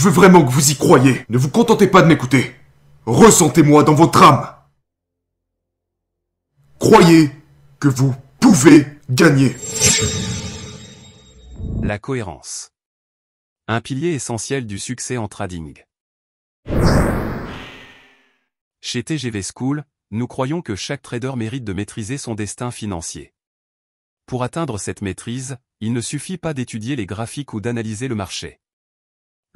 veux vraiment que vous y croyiez. Ne vous contentez pas de m'écouter. Ressentez-moi dans votre âme. Croyez que vous pouvez gagner. La cohérence. Un pilier essentiel du succès en trading. Chez TGV School, nous croyons que chaque trader mérite de maîtriser son destin financier. Pour atteindre cette maîtrise, il ne suffit pas d'étudier les graphiques ou d'analyser le marché.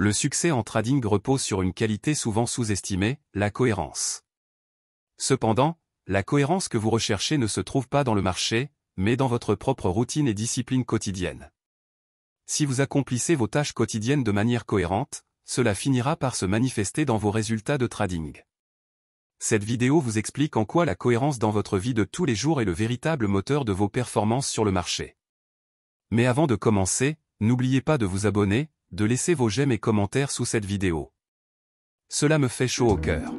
Le succès en trading repose sur une qualité souvent sous-estimée, la cohérence. Cependant, la cohérence que vous recherchez ne se trouve pas dans le marché, mais dans votre propre routine et discipline quotidienne. Si vous accomplissez vos tâches quotidiennes de manière cohérente, cela finira par se manifester dans vos résultats de trading. Cette vidéo vous explique en quoi la cohérence dans votre vie de tous les jours est le véritable moteur de vos performances sur le marché. Mais avant de commencer, n'oubliez pas de vous abonner, de laisser vos j'aime et commentaires sous cette vidéo. Cela me fait chaud au cœur.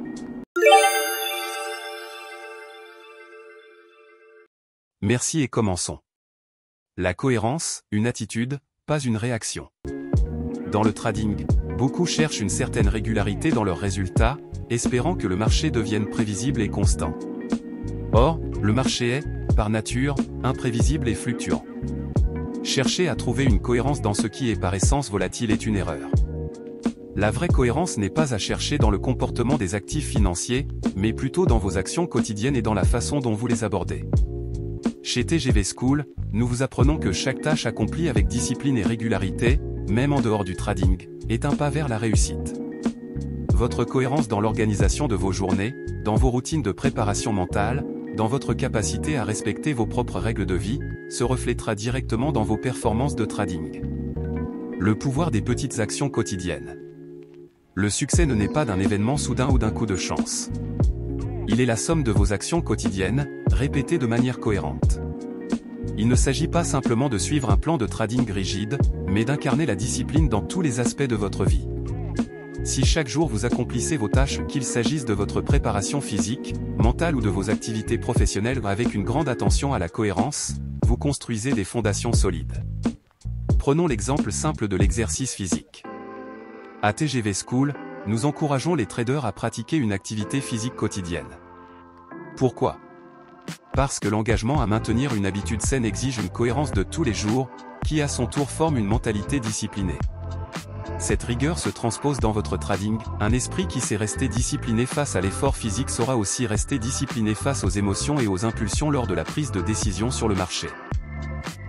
Merci et commençons. La cohérence, une attitude, pas une réaction. Dans le trading, beaucoup cherchent une certaine régularité dans leurs résultats, espérant que le marché devienne prévisible et constant. Or, le marché est, par nature, imprévisible et fluctuant. Chercher à trouver une cohérence dans ce qui est par essence volatile est une erreur. La vraie cohérence n'est pas à chercher dans le comportement des actifs financiers, mais plutôt dans vos actions quotidiennes et dans la façon dont vous les abordez. Chez TGV School, nous vous apprenons que chaque tâche accomplie avec discipline et régularité, même en dehors du trading, est un pas vers la réussite. Votre cohérence dans l'organisation de vos journées, dans vos routines de préparation mentale, dans votre capacité à respecter vos propres règles de vie, se reflétera directement dans vos performances de trading. Le pouvoir des petites actions quotidiennes. Le succès ne naît pas d'un événement soudain ou d'un coup de chance. Il est la somme de vos actions quotidiennes, répétées de manière cohérente. Il ne s'agit pas simplement de suivre un plan de trading rigide, mais d'incarner la discipline dans tous les aspects de votre vie. Si chaque jour vous accomplissez vos tâches, qu'il s'agisse de votre préparation physique, mentale ou de vos activités professionnelles avec une grande attention à la cohérence, vous construisez des fondations solides. Prenons l'exemple simple de l'exercice physique. À TGV School, nous encourageons les traders à pratiquer une activité physique quotidienne. Pourquoi ? Parce que l'engagement à maintenir une habitude saine exige une cohérence de tous les jours, qui à son tour forme une mentalité disciplinée. Cette rigueur se transpose dans votre trading, un esprit qui sait rester discipliné face à l'effort physique saura aussi rester discipliné face aux émotions et aux impulsions lors de la prise de décision sur le marché.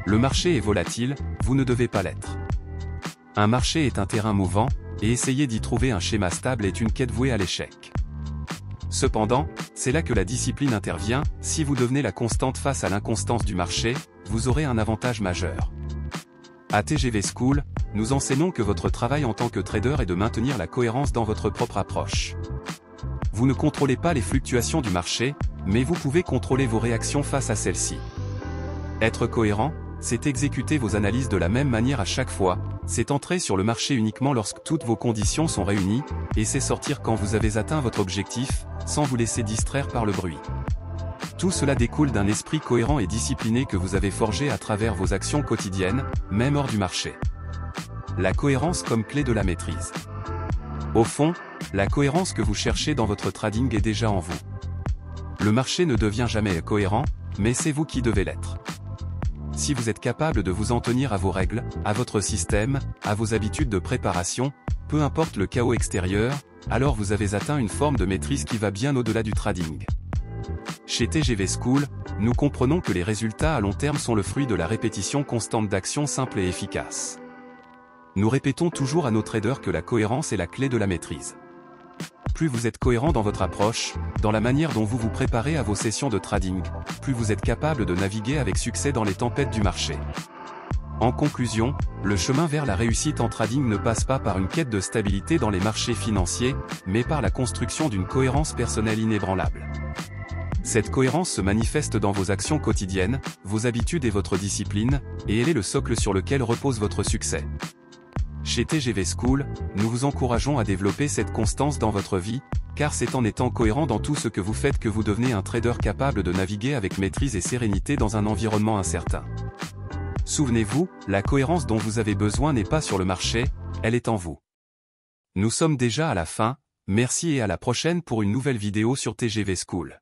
Le marché est volatile, vous ne devez pas l'être. Un marché est un terrain mouvant, et essayer d'y trouver un schéma stable est une quête vouée à l'échec. Cependant, c'est là que la discipline intervient, si vous devenez la constante face à l'inconstance du marché, vous aurez un avantage majeur. À TGV School, nous enseignons que votre travail en tant que trader est de maintenir la cohérence dans votre propre approche. Vous ne contrôlez pas les fluctuations du marché, mais vous pouvez contrôler vos réactions face à celles-ci. Être cohérent, c'est exécuter vos analyses de la même manière à chaque fois, c'est entrer sur le marché uniquement lorsque toutes vos conditions sont réunies, et c'est sortir quand vous avez atteint votre objectif, sans vous laisser distraire par le bruit. Tout cela découle d'un esprit cohérent et discipliné que vous avez forgé à travers vos actions quotidiennes, même hors du marché. La cohérence comme clé de la maîtrise. Au fond, la cohérence que vous cherchez dans votre trading est déjà en vous. Le marché ne devient jamais cohérent, mais c'est vous qui devez l'être. Si vous êtes capable de vous en tenir à vos règles, à votre système, à vos habitudes de préparation, peu importe le chaos extérieur, alors vous avez atteint une forme de maîtrise qui va bien au-delà du trading. Chez TGV School, nous comprenons que les résultats à long terme sont le fruit de la répétition constante d'actions simples et efficaces. Nous répétons toujours à nos traders que la cohérence est la clé de la maîtrise. Plus vous êtes cohérent dans votre approche, dans la manière dont vous vous préparez à vos sessions de trading, plus vous êtes capable de naviguer avec succès dans les tempêtes du marché. En conclusion, le chemin vers la réussite en trading ne passe pas par une quête de stabilité dans les marchés financiers, mais par la construction d'une cohérence personnelle inébranlable. Cette cohérence se manifeste dans vos actions quotidiennes, vos habitudes et votre discipline, et elle est le socle sur lequel repose votre succès. Chez TGV School, nous vous encourageons à développer cette constance dans votre vie, car c'est en étant cohérent dans tout ce que vous faites que vous devenez un trader capable de naviguer avec maîtrise et sérénité dans un environnement incertain. Souvenez-vous, la cohérence dont vous avez besoin n'est pas sur le marché, elle est en vous. Nous sommes déjà à la fin, merci et à la prochaine pour une nouvelle vidéo sur TGV School.